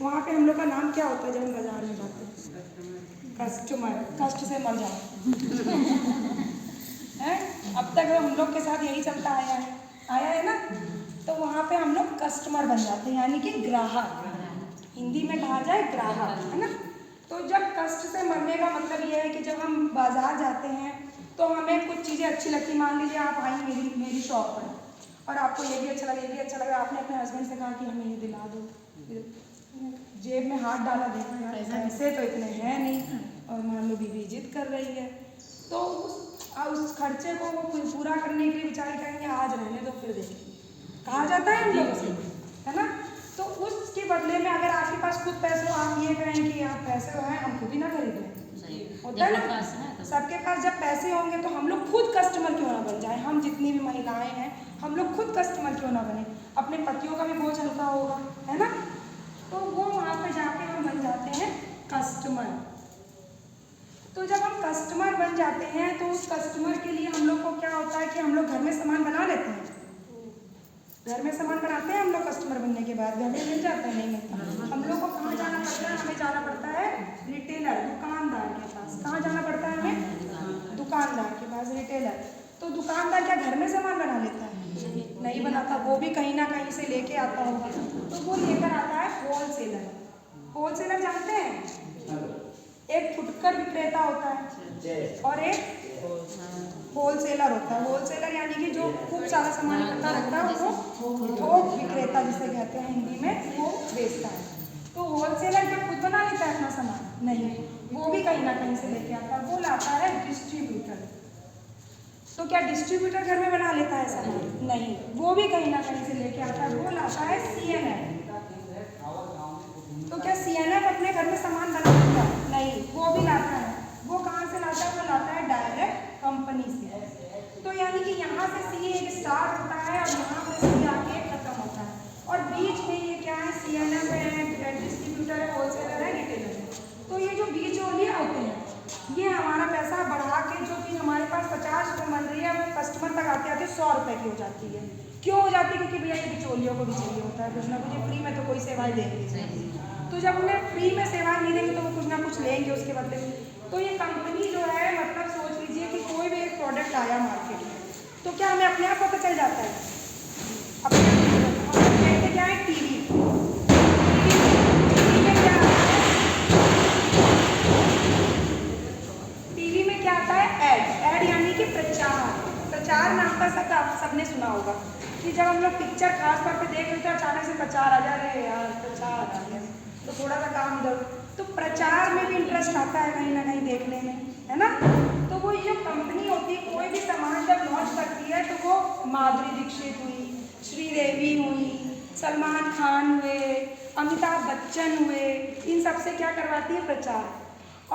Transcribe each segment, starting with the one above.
वहाँ पे हम लोग का नाम क्या होता है जब हम बाजार में जाते हैं? कस्टमर। कष्ट से मर जाओ है। अब तक हम लोग के साथ यही चलता आया है ना। तो वहाँ पे हम लोग कस्टमर बन जाते हैं, यानी कि ग्राहक, हिंदी में कहा जाए ग्राहक, है ना। तो जब कष्ट से मरने का मतलब ये है कि जब हम बाजार जाते हैं तो हमें कुछ चीज़ें अच्छी लगती। मान लीजिए आप आई मेरी शॉप पर और आपको ये भी अच्छा लगा, ये भी अच्छा लगा। आपने अपने हस्बैंड से कहा कि हमें ये दिला दो, जेब में हाथ डाला, देखा यार पैसे तो इतने हैं नहीं, और मान लो बीवी जिद कर रही है, तो उस खर्चे को वो पूरा करने के लिए बेचारे कहेंगे आज रहने दो फिर देखेंगे, कहा जाता है हम लोगों से, है ना। तो उसके बदले में अगर आपके पास खुद पैसे हो, आप ये कहें कि आप पैसे हैं हम खुद ही ना खरीद लें, होता है ना। सबके पास जब पैसे होंगे तो हम लोग खुद कस्टमर क्यों ना बन जाए। हम जितनी भी महिलाएं हैं हम लोग खुद कस्टमर क्यों ना बने, अपने पतियों का भी बोझ हल्का होगा, है ना। तो वो वहाँ पे जाके हम बन जाते हैं कस्टमर। तो जब हम कस्टमर बन जाते हैं तो उस कस्टमर के लिए हम लोग को क्या होता है कि हम लोग घर में सामान बना लेते हैं। घर में सामान बनाते हैं हम लोग कस्टमर बनने के बाद, घर में मिल जाता है, नहीं मिलता। हम लोग को कहाँ जाना पड़ता है? हमें जाना पड़ता है रिटेलर, दुकानदार के पास। कहाँ जाना पड़ता है हमें? दुकानदार के पास, रिटेलर। तो दुकानदार क्या घर में सामान बना लेता है? नहीं बनाता, वो भी कहीं ना कहीं से लेके आता होगा। तो वो लेकर आता है होलसेलर। होलसेलर जानते हैं? एक फुटकर विक्रेता होता है और एक होलसेलर होता है। होलसेलर यानी कि जो खूब सारा सामान इकट्ठा रखता है उसको थोक विक्रेता जिसे कहते हैं हिंदी में, वो बेचता है। तो होलसेलर क्या खुद बना लेता है अपना सामान? नहीं, वो भी कहीं ना कहीं से लेके आता है, वो लाता है डिस्ट्रीब्यूटर। तो क्या डिस्ट्रीब्यूटर घर में बना लेता है सामान? नहीं, वो भी कहीं ना कहीं से लेके आता है, वो लाता है सीएनएफ। तो क्या सीएनएफ अपने घर में सामान बना लेता है? नहीं, वो भी लाता है। वो कहाँ से लाता है? वो लाता है डायरेक्ट कंपनी से। तो यानी कि यहाँ से सी एक स्टार्ट होता है और यहाँ पे सी आके खत्म होता है, और बीच में ये क्या है? सीएनएफ है, डिस्ट्रीब्यूटर है, होलसेलर है, रिटेलर है। तो ये जो बीच वाले होते हैं ये हमारा पैसा बढ़ा के, जो कि हमारे पास 50 रुपये बन रही है, वो कस्टमर तक आते आते 100 रुपये की हो जाती है। क्यों हो जाती है? क्योंकि भैया ये बिचौलियों को भी चाहिए होता है कुछ ना कुछ, फ्री में तो कोई सेवाएं देंगे। तो जब उन्हें फ्री में सेवाएं नहीं देंगे तो वो कुछ ना कुछ लेंगे उसके बदले में। तो ये कंपनी जो है, मतलब सोच लीजिए कि कोई भी एक प्रोडक्ट आया मार्केट में तो क्या हमें अपने आप पता चल जाता है? अपने आप क्या है? टीवी में क्या आता है? टीवी में क्या आता है? एड यानी कि प्रचार। प्रचार नाम का शब्द आप सबने सुना होगा कि जब हम लोग पिक्चर खास तौर पे देख रहे थे अचानक से प्रचार आ जा रहे यार, प्रचार आ गया तो थोड़ा सा काम इधर, तो प्रचार में भी इंटरेस्ट आता है कहीं ना कहीं देखने में, है ना। तो वो ये कंपनी होती है, कोई भी सामान जब लॉन्च करती है तो वो माधुरी दीक्षित हुई, श्रीदेवी हुई, सलमान खान हुए, अमिताभ बच्चन हुए, इन सबसे क्या करवाती है? प्रचार।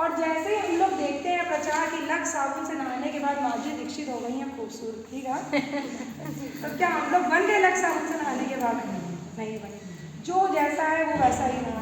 और जैसे हम लोग देखते हैं प्रचार की लग साबुन से नहाने के बाद माधुरी दीक्षित हो गई हैं खूबसूरत, ठीक है। तो क्या हम लोग बन गए लग साबुन से नहाने के बाद? नहीं बने। जो जैसा है वो वैसा ही रहा।